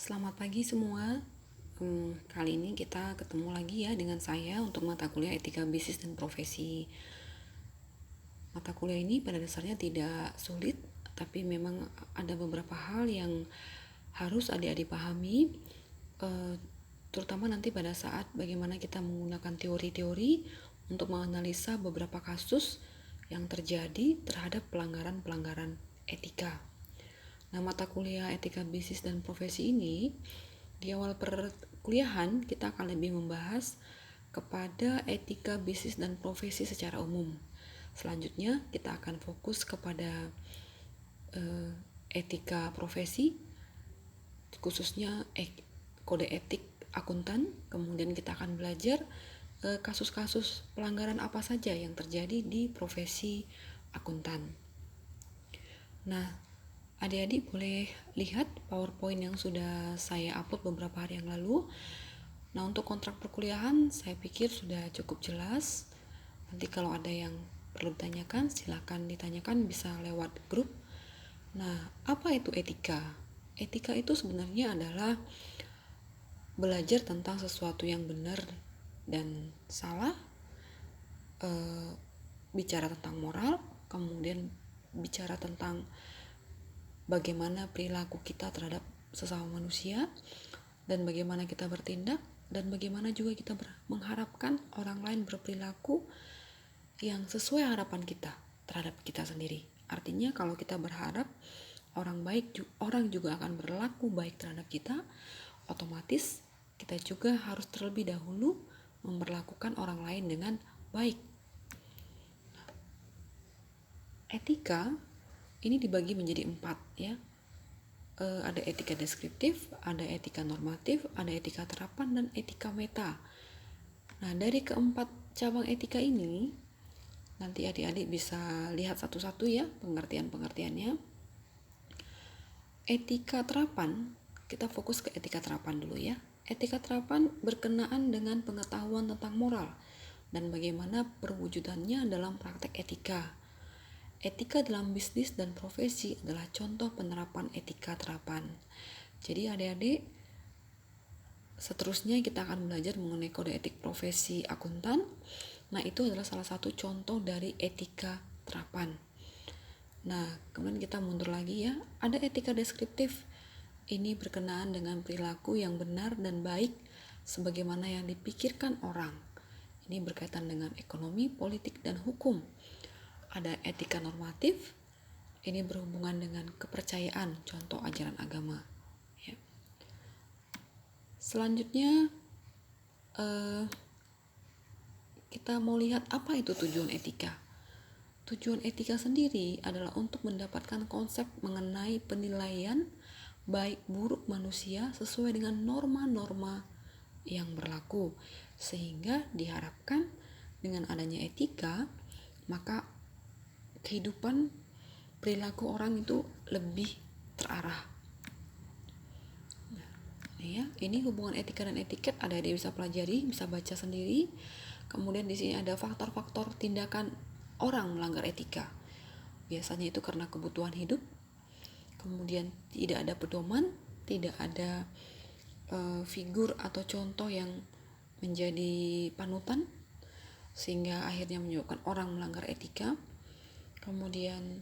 Selamat pagi semua. Kali ini kita ketemu lagi ya dengan saya untuk mata kuliah Etika Bisnis dan Profesi. Mata kuliah ini pada dasarnya tidak sulit, tapi memang ada beberapa hal yang harus adik-adik pahami, terutama nanti pada saat bagaimana kita menggunakan teori-teori untuk menganalisa beberapa kasus yang terjadi terhadap pelanggaran-pelanggaran etika. Nah, mata kuliah Etika Bisnis dan Profesi ini di awal perkuliahan kita akan lebih membahas kepada etika bisnis dan profesi secara umum. Selanjutnya kita akan fokus kepada etika profesi, khususnya kode etik akuntan. Kemudian kita akan belajar kasus-kasus pelanggaran apa saja yang terjadi di profesi akuntan. Nah, adik-adik boleh lihat PowerPoint yang sudah saya upload beberapa hari yang lalu. Nah, untuk kontrak perkuliahan saya pikir sudah cukup jelas. Nanti kalau ada yang perlu ditanyakan, silakan ditanyakan, bisa lewat grup. Nah, apa itu etika? Etika itu sebenarnya adalah belajar tentang sesuatu yang benar dan salah, bicara tentang moral, kemudian bicara tentang bagaimana perilaku kita terhadap sesama manusia, dan bagaimana kita bertindak, dan bagaimana juga kita mengharapkan orang lain berperilaku yang sesuai harapan kita terhadap kita sendiri. Artinya kalau kita berharap orang juga akan berlaku baik terhadap kita, otomatis kita juga harus terlebih dahulu memperlakukan orang lain dengan baik. Etika ini dibagi menjadi 4 ya. Ada etika deskriptif, ada etika normatif, ada etika terapan, dan etika meta. Nah, dari keempat cabang etika ini, nanti adik-adik bisa lihat satu-satu ya pengertian-pengertiannya. Etika terapan, kita fokus ke etika terapan dulu ya. Etika terapan berkenaan dengan pengetahuan tentang moral dan bagaimana perwujudannya dalam praktek etika. Etika dalam bisnis dan profesi adalah contoh penerapan etika terapan. Jadi adik-adik, seterusnya kita akan belajar mengenai kode etik profesi akuntan. Nah, itu adalah salah satu contoh dari etika terapan. Nah, kemudian kita mundur lagi ya. Ada etika deskriptif. Ini berkenaan dengan perilaku yang benar dan baik sebagaimana yang dipikirkan orang. Ini berkaitan dengan ekonomi, politik, dan hukum. Ada etika normatif, ini berhubungan dengan kepercayaan, contoh ajaran agama ya. Selanjutnya kita mau lihat apa itu tujuan etika. Tujuan etika sendiri adalah untuk mendapatkan konsep mengenai penilaian baik buruk manusia sesuai dengan norma-norma yang berlaku, sehingga diharapkan dengan adanya etika maka kehidupan perilaku orang itu lebih terarah. Nah, ini hubungan etika dan etiket ada bisa pelajari, bisa baca sendiri. Kemudian di sini ada faktor-faktor tindakan orang melanggar etika. Biasanya itu karena kebutuhan hidup. Kemudian tidak ada pedoman, tidak ada figur atau contoh yang menjadi panutan, sehingga akhirnya menyebabkan orang melanggar etika. Kemudian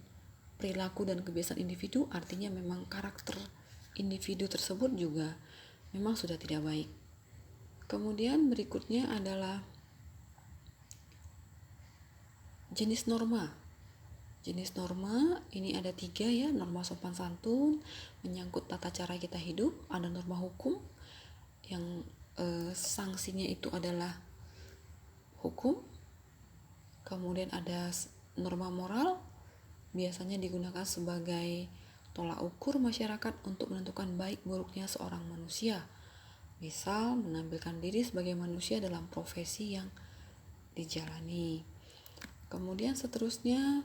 perilaku dan kebiasaan individu, artinya memang karakter individu tersebut juga memang sudah tidak baik. Kemudian berikutnya adalah jenis norma. Jenis norma ini ada 3 ya. Norma sopan santun menyangkut tata cara kita hidup. Ada norma hukum yang sanksinya itu adalah hukum. Kemudian ada norma moral, biasanya digunakan sebagai tolak ukur masyarakat untuk menentukan baik buruknya seorang manusia. Misal menampilkan diri sebagai manusia dalam profesi yang dijalani. Kemudian seterusnya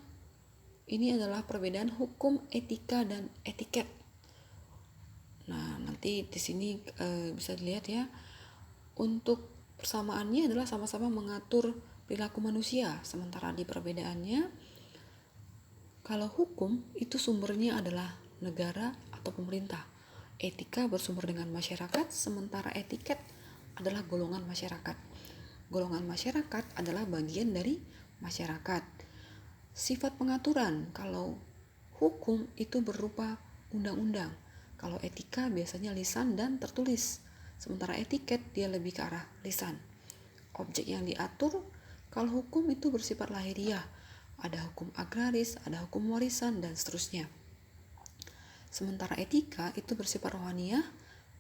ini adalah perbedaan hukum, etika, dan etiket. Nah, nanti di sini bisa dilihat ya. Untuk persamaannya adalah sama-sama mengatur perilaku manusia, sementara di perbedaannya, kalau hukum itu sumbernya adalah negara atau pemerintah, Etika bersumber dengan masyarakat, sementara etiket adalah golongan masyarakat. Golongan masyarakat adalah bagian dari masyarakat. Sifat pengaturan, kalau hukum itu berupa undang-undang. Kalau etika biasanya lisan dan tertulis. Sementara etiket dia lebih ke arah lisan. Objek yang diatur, kalau hukum itu bersifat lahiriah. Ada hukum agraris, ada hukum warisan, dan seterusnya. Sementara etika itu bersifat rohaniah,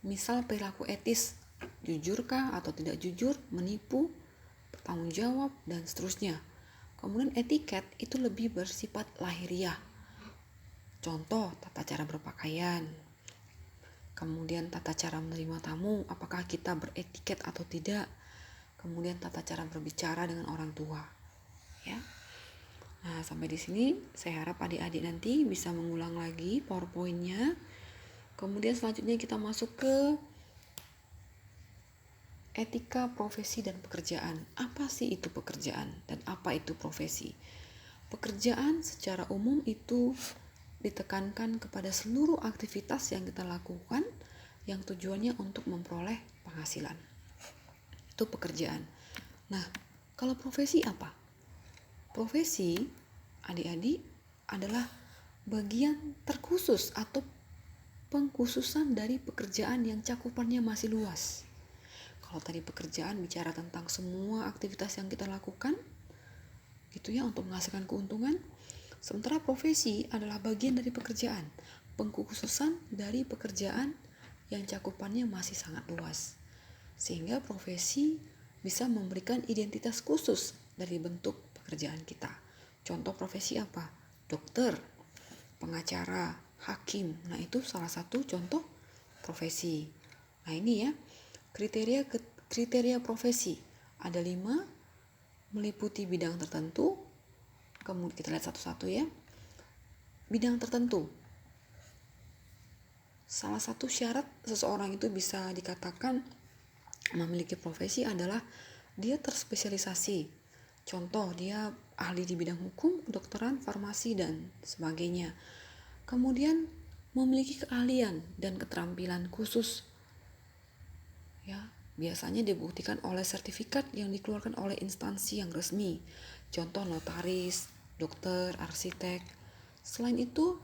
misal perilaku etis, jujurkah atau tidak jujur, menipu, bertanggung jawab, dan seterusnya. Kemudian etiket itu lebih bersifat lahiriah. Contoh, tata cara berpakaian. Kemudian tata cara menerima tamu, apakah kita beretiket atau tidak. Kemudian tata cara berbicara dengan orang tua. Ya. Nah, sampai di sini saya harap adik-adik nanti bisa mengulang lagi PowerPoint-nya. Kemudian selanjutnya kita masuk ke etika profesi dan pekerjaan. Apa sih itu pekerjaan dan apa itu profesi? Pekerjaan secara umum itu ditekankan kepada seluruh aktivitas yang kita lakukan yang tujuannya untuk memperoleh penghasilan. Itu pekerjaan. Nah, kalau profesi apa? Profesi, adik-adik, adalah bagian terkhusus atau pengkhususan dari pekerjaan yang cakupannya masih luas. Kalau tadi pekerjaan bicara tentang semua aktivitas yang kita lakukan, gitu ya, untuk menghasilkan keuntungan. Sementara profesi adalah bagian dari pekerjaan, pengkhususan dari pekerjaan yang cakupannya masih sangat luas. Sehingga profesi bisa memberikan identitas khusus dari bentuk pekerjaan kita. Contoh profesi apa? Dokter, pengacara, hakim. Nah, itu salah satu contoh profesi. Nah, ini ya, kriteria profesi. Ada 5, meliputi bidang tertentu. Kemudian kita lihat satu-satu ya. Bidang tertentu. Salah satu syarat seseorang itu bisa dikatakan memiliki profesi adalah dia terspesialisasi. Contoh, dia ahli di bidang hukum, kedokteran, farmasi, dan sebagainya. Kemudian memiliki keahlian dan keterampilan khusus. Ya, biasanya dibuktikan oleh sertifikat yang dikeluarkan oleh instansi yang resmi. Contoh notaris, dokter, arsitek. Selain itu,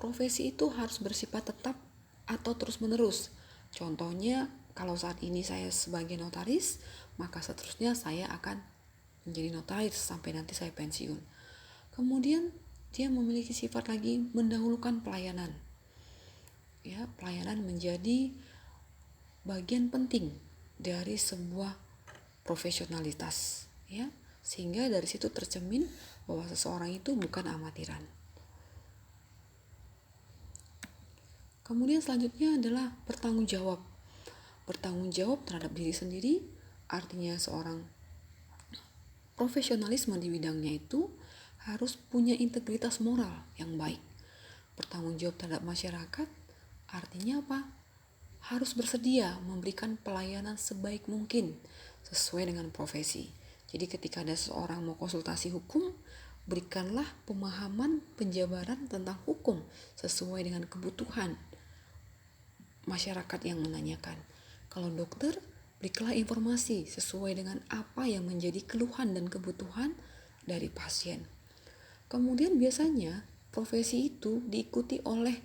profesi itu harus bersifat tetap atau terus-menerus. Contohnya, kalau saat ini saya sebagai notaris, maka seterusnya saya akan menjadi notaris sampai nanti saya pensiun. Kemudian dia memiliki sifat lagi mendahulukan pelayanan. Ya, pelayanan menjadi bagian penting dari sebuah profesionalitas, ya. Sehingga dari situ tercermin bahwa seseorang itu bukan amatiran. Kemudian selanjutnya adalah bertanggung jawab. Bertanggung jawab terhadap diri sendiri, artinya seorang profesionalisme di bidangnya itu harus punya integritas moral yang baik. Bertanggung jawab terhadap masyarakat, artinya apa? Harus bersedia memberikan pelayanan sebaik mungkin sesuai dengan profesi. Jadi ketika ada seseorang mau konsultasi hukum, berikanlah pemahaman penjabaran tentang hukum sesuai dengan kebutuhan masyarakat yang menanyakan. Kalau dokter, berikanlah informasi sesuai dengan apa yang menjadi keluhan dan kebutuhan dari pasien. Kemudian biasanya profesi itu diikuti oleh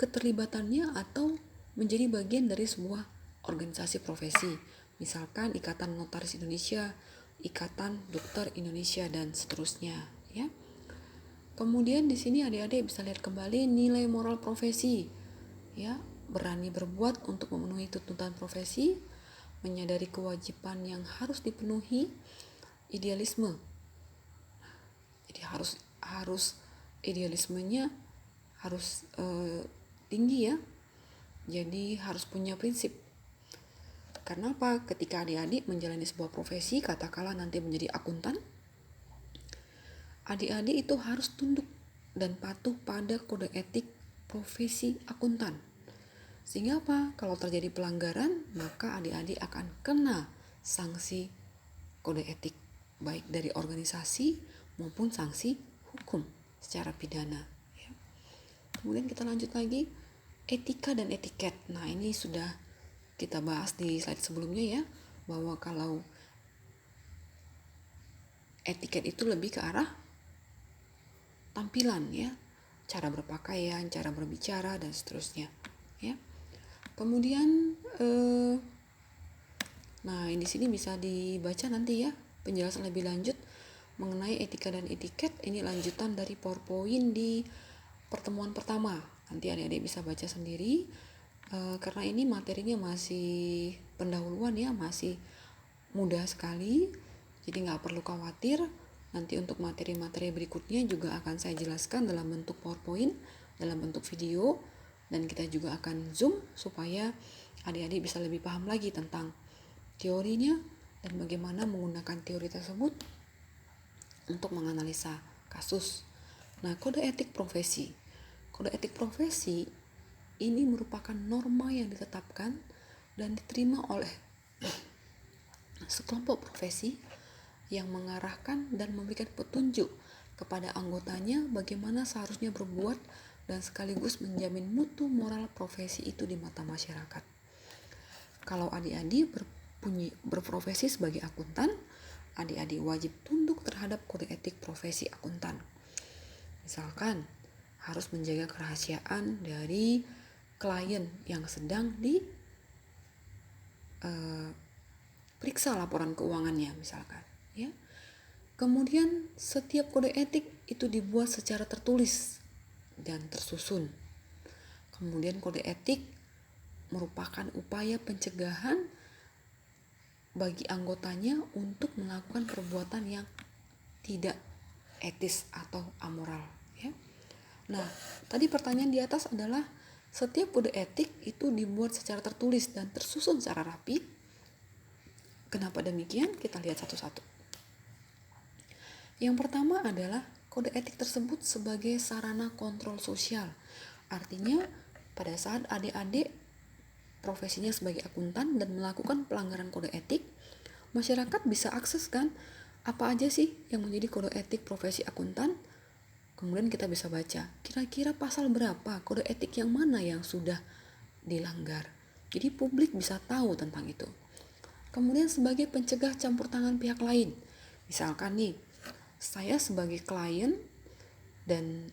keterlibatannya atau menjadi bagian dari sebuah organisasi profesi. Misalkan Ikatan Notaris Indonesia, Ikatan Dokter Indonesia, dan seterusnya, ya. Kemudian di sini adik-adik bisa lihat kembali nilai moral profesi, ya. Berani berbuat untuk memenuhi tuntutan profesi, menyadari kewajiban yang harus dipenuhi, idealisme. Jadi harus idealismenya harus tinggi ya. Jadi harus punya prinsip. Karena apa? Ketika adik-adik menjalani sebuah profesi, katakanlah nanti menjadi akuntan, adik-adik itu harus tunduk dan patuh pada kode etik profesi akuntan. Sehingga apa? Kalau terjadi pelanggaran, maka adik-adik akan kena sanksi kode etik, baik dari organisasi maupun sanksi hukum secara pidana. Kemudian kita lanjut lagi, etika dan etiket. Nah, ini sudah kita bahas di slide sebelumnya ya, bahwa kalau etiket itu lebih ke arah tampilan ya, cara berpakaian, cara berbicara dan seterusnya ya. Kemudian nah di sini bisa dibaca nanti ya penjelasan lebih lanjut mengenai etika dan etiket. Ini lanjutan dari PowerPoint di pertemuan pertama. Nanti adik-adik bisa baca sendiri karena ini materinya masih pendahuluan ya, masih mudah sekali. Jadi nggak perlu khawatir. Nanti untuk materi-materi berikutnya juga akan saya jelaskan dalam bentuk PowerPoint, dalam bentuk video, dan kita juga akan zoom supaya adik-adik bisa lebih paham lagi tentang teorinya dan bagaimana menggunakan teori tersebut untuk menganalisa kasus. Nah, kode etik profesi. Kode etik profesi ini merupakan norma yang ditetapkan dan diterima oleh sekelompok profesi yang mengarahkan dan memberikan petunjuk kepada anggotanya bagaimana seharusnya berbuat dan sekaligus menjamin mutu moral profesi itu di mata masyarakat. Kalau adik-adik berprofesi sebagai akuntan, adik-adik wajib tunduk terhadap kode etik profesi akuntan. Misalkan harus menjaga kerahasiaan dari klien yang sedang periksa laporan keuangannya misalkan ya. Kemudian setiap kode etik itu dibuat secara tertulis dan tersusun. Kemudian kode etik merupakan upaya pencegahan bagi anggotanya untuk melakukan perbuatan yang tidak etis atau amoral ya. Nah, tadi pertanyaan di atas adalah setiap kode etik itu dibuat secara tertulis dan tersusun secara rapi. Kenapa demikian? Kita lihat satu-satu. Yang pertama adalah kode etik tersebut sebagai sarana kontrol sosial. Artinya pada saat adik-adik profesinya sebagai akuntan dan melakukan pelanggaran kode etik, masyarakat bisa akses kan apa aja sih yang menjadi kode etik profesi akuntan. Kemudian kita bisa baca kira-kira pasal berapa, kode etik yang mana yang sudah dilanggar. Jadi publik bisa tahu tentang itu. Kemudian sebagai pencegah campur tangan pihak lain. Misalkan nih, saya sebagai klien dan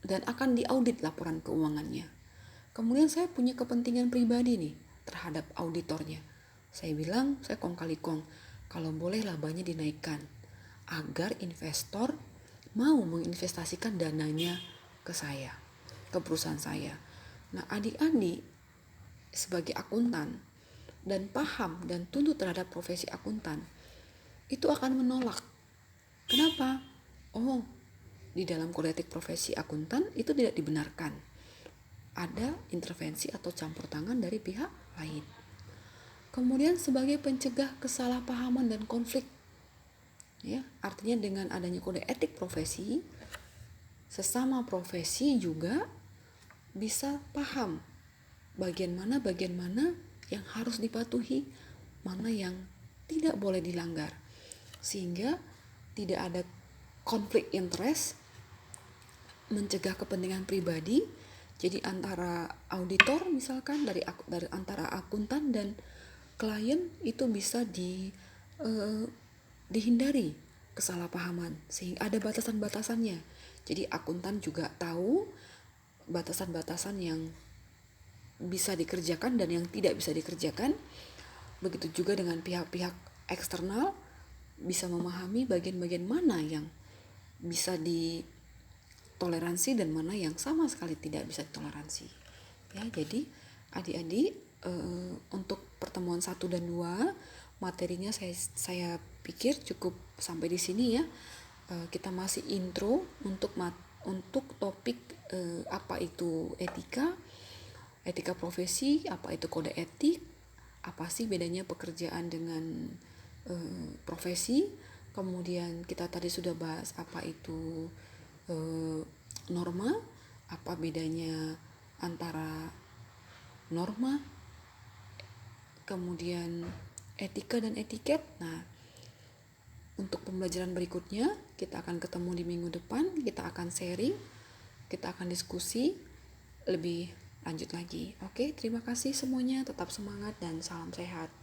akan diaudit laporan keuangannya. Kemudian saya punya kepentingan pribadi nih terhadap auditornya. Saya bilang, saya kong kali kong, kalau boleh labanya dinaikkan agar investor mau menginvestasikan dananya ke saya, ke perusahaan saya. Nah, adik-adik sebagai akuntan dan paham dan tunduk terhadap profesi akuntan itu akan menolak. Kenapa? Oh, di dalam kode etik profesi akuntan itu tidak dibenarkan ada intervensi atau campur tangan dari pihak lain. Kemudian sebagai pencegah kesalahpahaman dan konflik ya, artinya dengan adanya kode etik profesi, sesama profesi juga bisa paham bagian mana yang harus dipatuhi, mana yang tidak boleh dilanggar, sehingga tidak ada konflik interest, mencegah kepentingan pribadi. Jadi antara auditor misalkan dari antara akuntan dan klien itu bisa dihindari kesalahpahaman sehingga ada batasan-batasannya. Jadi akuntan juga tahu batasan-batasan yang bisa dikerjakan dan yang tidak bisa dikerjakan. Begitu juga dengan pihak-pihak eksternal bisa memahami bagian-bagian mana yang bisa ditoleransi dan mana yang sama sekali tidak bisa ditoleransi. Ya, jadi adik-adik untuk pertemuan 1 dan 2 materinya saya pikir cukup sampai di sini ya. Kita masih intro untuk topik apa itu etika profesi, apa itu kode etik, apa sih bedanya pekerjaan dengan profesi. Kemudian kita tadi sudah bahas apa itu norma, apa bedanya antara norma, kemudian etika dan etiket. Nah, untuk pembelajaran berikutnya kita akan ketemu di minggu depan, kita akan sharing kita akan diskusi lebih lanjut lagi. Oke, terima kasih semuanya, tetap semangat dan salam sehat.